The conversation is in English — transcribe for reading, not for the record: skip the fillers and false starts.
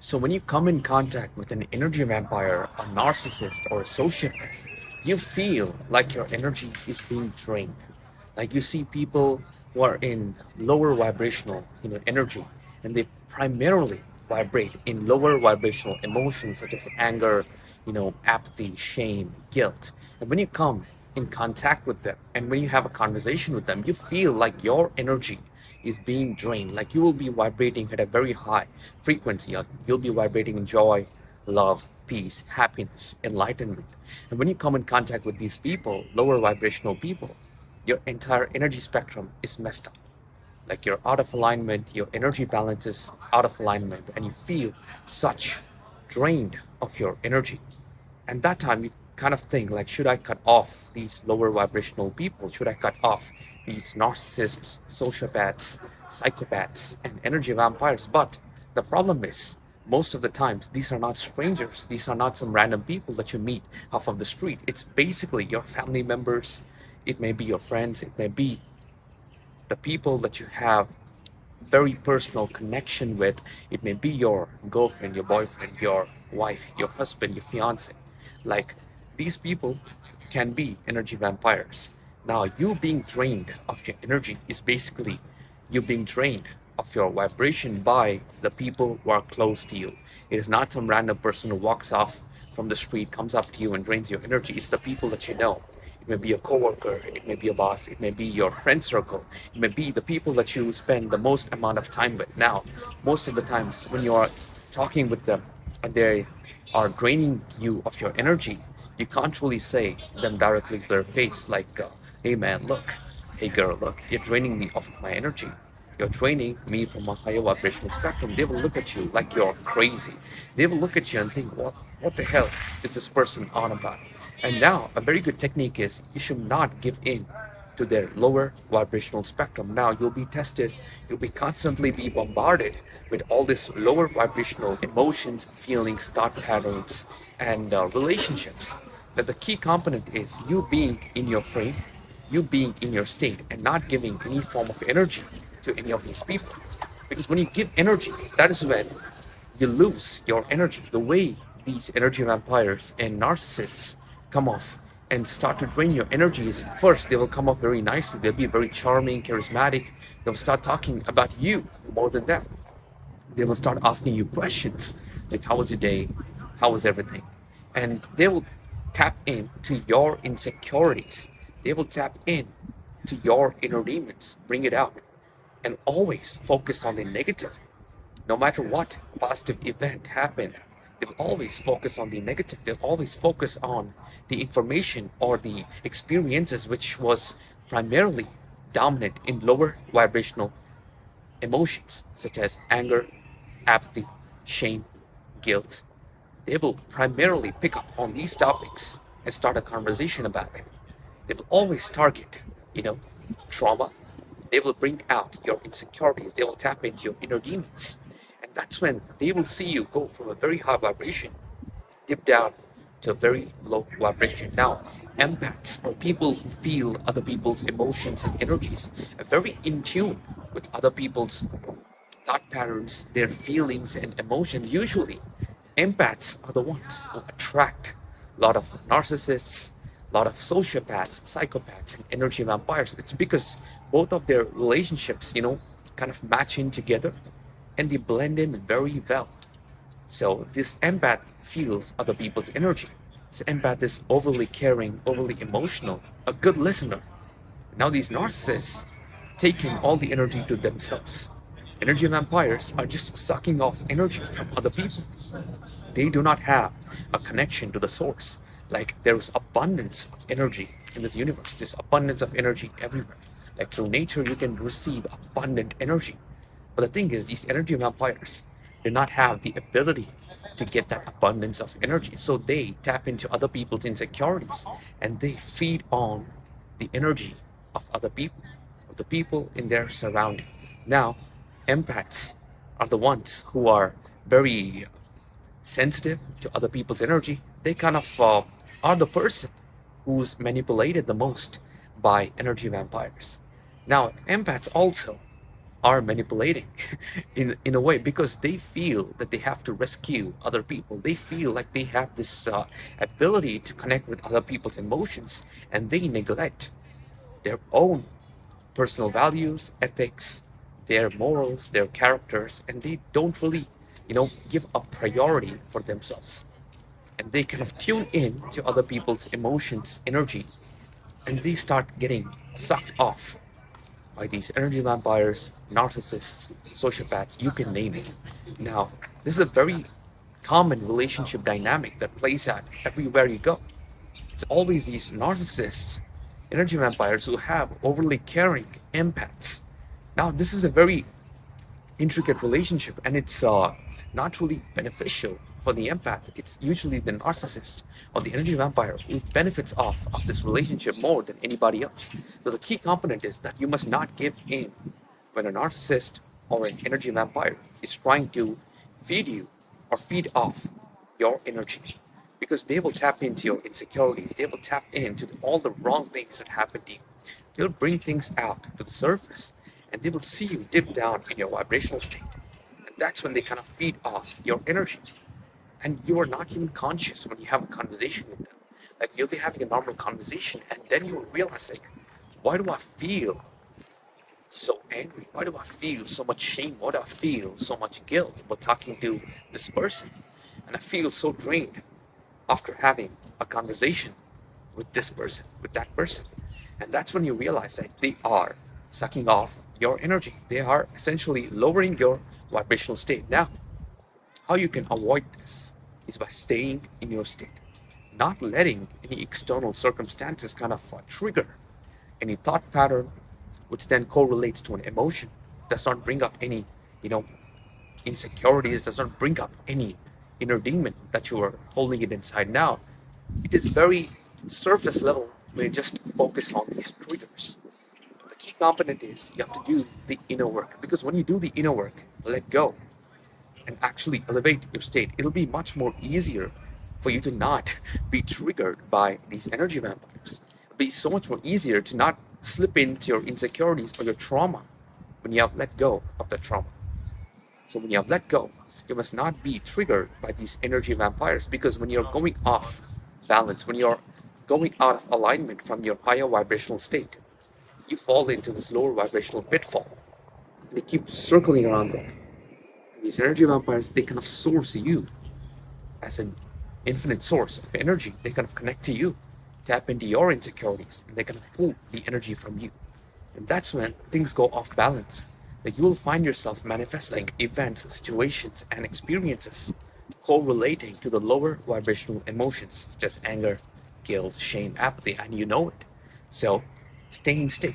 So when you come in contact with an energy vampire, a narcissist, or a sociopath, you feel like your energy is being drained. Like you see people who are in lower vibrational, energy, and they primarily vibrate in lower vibrational emotions such as anger, apathy, shame, guilt. And when you come in contact with them and when you have a conversation with them, you feel like your energy is being drained, like you will be vibrating at a very high frequency. You'll be vibrating in joy, love, peace, happiness, enlightenment. And when you come in contact with these people, lower vibrational people, your entire energy spectrum is messed up. Like you're out of alignment, your energy balance is out of alignment, and you feel such drained of your energy. And that time you kind of think like, should I cut off these lower vibrational people? Should I cut off these narcissists, sociopaths, psychopaths, and energy vampires? But the problem is, most of the times, these are not strangers. These are not some random people that you meet off of the street. It's basically your family members. It may be your friends. It may be the people that you have very personal connection with. It may be your girlfriend, your boyfriend, your wife, your husband, your fiance. Like these people can be energy vampires. Now, you being drained of your energy is basically you being drained of your vibration by the people who are close to you. It is not some random person who walks off from the street, comes up to you, and drains your energy. It's the people that you know. It may be a coworker, it may be a boss, it may be your friend circle, it may be the people that you spend the most amount of time with. Now, most of the times when you are talking with them and they are draining you of your energy, you can't really say them directly to their face, like, hey man, look, hey girl, look, you're draining me of my energy. You're draining me from a higher vibrational spectrum. They will look at you like you're crazy. They will look at you and think, what the hell is this person on about? And now, a very good technique is you should not give in to their lower vibrational spectrum. Now, you'll be tested, you'll be constantly be bombarded with all this lower vibrational emotions, feelings, thought patterns, and relationships. That the key component is you being in your frame, you being in your state, and not giving any form of energy to any of these people. Because when you give energy, that is when you lose your energy. The way these energy vampires and narcissists come off and start to drain your energy is first, they will come off very nicely. They'll be very charming, charismatic. They'll start talking about you more than them. They will start asking you questions like, how was your day? How was everything? And they will tap into your insecurities. They will tap in to your inner demons, bring it out, and always focus on the negative. No matter what positive event happened, they will always focus on the negative. They'll always focus on the information or the experiences which was primarily dominant in lower vibrational emotions such as anger, apathy, shame, guilt. They will primarily pick up on these topics and start a conversation about it. They will always target, you know, trauma. They will bring out your insecurities. They will tap into your inner demons. And that's when they will see you go from a very high vibration, dip down to a very low vibration. Now, empaths or people who feel other people's emotions and energies are very in tune with other people's thought patterns, their feelings and emotions. Usually, empaths are the ones who attract a lot of narcissists, a lot of sociopaths, psychopaths, and energy vampires. It's because both of their relationships, kind of match in together and they blend in very well. So this empath feels other people's energy. This empath is overly caring, overly emotional, a good listener. Now these narcissists taking all the energy to themselves. Energy vampires are just sucking off energy from other people. They do not have a connection to the source. Like there's abundance of energy in this universe. There's abundance of energy everywhere. Like through nature, you can receive abundant energy. But the thing is, these energy vampires do not have the ability to get that abundance of energy. So they tap into other people's insecurities and they feed on the energy of other people, of the people in their surrounding. Now, empaths are the ones who are very sensitive to other people's energy. They kind of are the person who's manipulated the most by energy vampires. Now, empaths also are manipulating in a way, because they feel that they have to rescue other people. They feel like they have this ability to connect with other people's emotions, and they neglect their own personal values, ethics, their morals, their characters, and they don't really, give a priority for themselves. And they kind of tune in to other people's emotions, energy, and they start getting sucked off by these energy vampires, narcissists, sociopaths, you can name it. Now, this is a very common relationship dynamic that plays out everywhere you go. It's always these narcissists, energy vampires who have overly caring empaths. Now, this is a very intricate relationship, and it's not really beneficial for the empath. It's usually the narcissist or the energy vampire who benefits off of this relationship more than anybody else. So the key component is that you must not give in when a narcissist or an energy vampire is trying to feed you or feed off your energy, because they will tap into your insecurities. They will tap into all the wrong things that happen to you. They'll bring things out to the surface, and they will see you dip down in your vibrational state. And that's when they kind of feed off your energy. And you are not even conscious when you have a conversation with them. Like, you'll be having a normal conversation, and then you will realize, like, why do I feel so angry? Why do I feel so much shame? Why do I feel so much guilt about talking to this person? And I feel so drained after having a conversation with this person, with that person. And that's when you realize that they are sucking off your energy. They are essentially lowering your vibrational state. Now, how you can avoid this is by staying in your state, not letting any external circumstances kind of trigger any thought pattern, which then correlates to an emotion, does not bring up any, you know, insecurities, does not bring up any inner demon that you are holding it inside. Now, it is very surface level when you just focus on these triggers. The key component is you have to do the inner work, because when you do the inner work, let go and actually elevate your state, it'll be much more easier for you to not be triggered by these energy vampires. It'll be so much more easier to not slip into your insecurities or your trauma when you have let go of the trauma. So when you have let go, you must not be triggered by these energy vampires, because when you're going off balance, when you're going out of alignment from your higher vibrational state, you fall into this lower vibrational pitfall. And they keep circling around there. And these energy vampires, they kind of source you as an infinite source of energy. They kind of connect to you, tap into your insecurities, and they kind of pull the energy from you. And that's when things go off balance. Like, you will find yourself manifesting events, situations, and experiences correlating to the lower vibrational emotions, such as anger, guilt, shame, apathy, and you know it. So stay in state.